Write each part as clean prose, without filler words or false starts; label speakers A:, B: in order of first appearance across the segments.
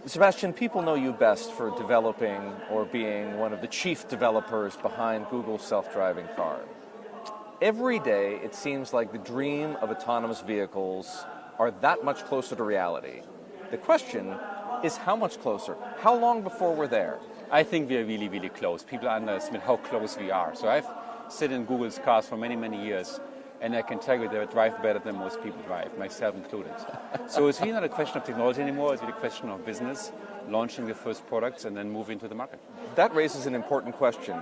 A: Sebastian, people know you best for developing or being one of the chief developers behind Google's self-driving car. Every day, it seems like the dream of autonomous vehicles are that much closer to reality. The question is how much closer? How long before we're there?
B: I think we are really, really close. People underestimate how close we are. So I've sit in Google's cars for many, many years, and I can tell you they drive better than most people drive, myself included. So it's really not a question of technology anymore, it's really a question of business, launching the first products and then moving to the market.
A: That raises an important question.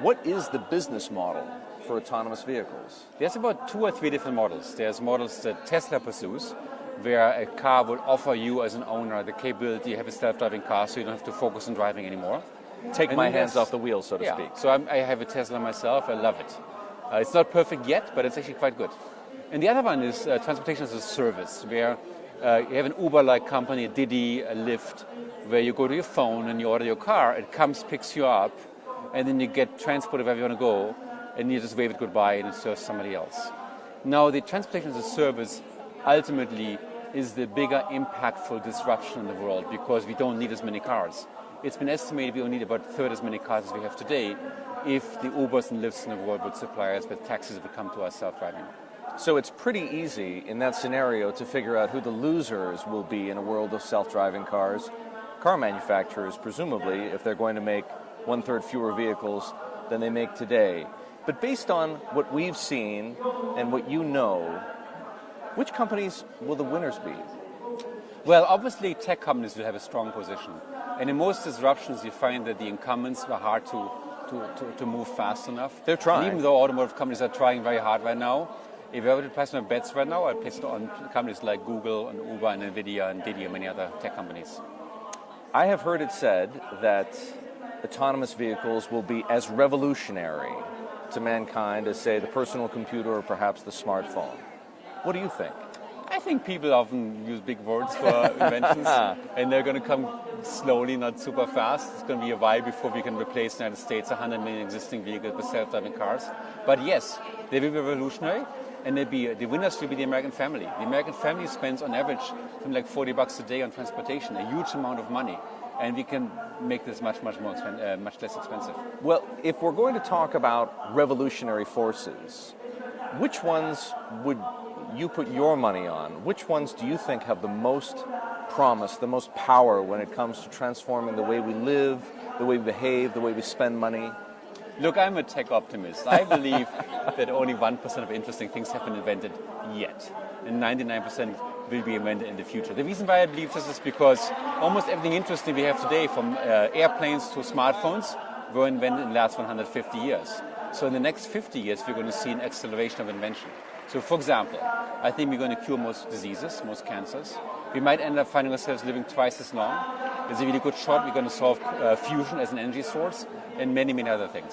A: What is the business model for autonomous vehicles?
B: There's about 2 or 3 different models. There's models that Tesla pursues, where a car will offer you as an owner the capability to have a self-driving car so you don't have to focus on driving anymore.
A: Take my hands off the wheel, so to speak.
B: So I have a Tesla myself, I love it. It's not perfect yet, but it's actually quite good. And the other one is transportation as a service, where you have an Uber-like company, a Didi, a Lyft, where you go to your phone and you order your car, it comes, picks you up, and then you get transported wherever you want to go, and you just wave it goodbye and it serves somebody else. Now, the transportation as a service ultimately is the bigger impactful disruption in the world because we don't need as many cars. It's been estimated we only need about a third as many cars as we have today if the Ubers and Lyfts in the world would supply us with taxis would come to us self-driving.
A: So it's pretty easy in that scenario to figure out who the losers will be in a world of self-driving cars. Car manufacturers, presumably, if they're going to make 1/3 fewer vehicles than they make today. But based on what we've seen and what you know, which companies will the winners be?
B: Well, obviously tech companies will have a strong position. And in most disruptions you find that the incumbents were hard to move fast enough.
A: They're trying.
B: And even though automotive companies are trying very hard right now, if I were to place my bets right now, I'd place it on companies like Google and Uber and Nvidia and Didi and many other tech companies.
A: I have heard it said that autonomous vehicles will be as revolutionary to mankind as, say, the personal computer or perhaps the smartphone. What do you think?
B: I think people often use big words for inventions, and they're going to come slowly, not super fast. It's going to be a while before we can replace the United States 100 million existing vehicles with self-driving cars. But yes, they will be revolutionary, and the winners will be the American family. The American family spends on average something like $40 a day on transportation, a huge amount of money, and we can make this much less expensive.
A: Well, if we're going to talk about revolutionary forces, which ones would you put your money on? Which ones do you think have the most promise, the most power when it comes to transforming the way we live, the way we behave, the way we spend money?
B: Look, I'm a tech optimist. I believe that only 1% of interesting things have been invented yet, and 99% will be invented in the future. The reason why I believe this is because almost everything interesting we have today, from airplanes to smartphones, were invented in the last 150 years. So in the next 50 years, we're going to see an acceleration of invention. So, for example, I think we're going to cure most diseases, most cancers. We might end up finding ourselves living twice as long. There's a really good shot we're going to solve fusion as an energy source and many, many other things.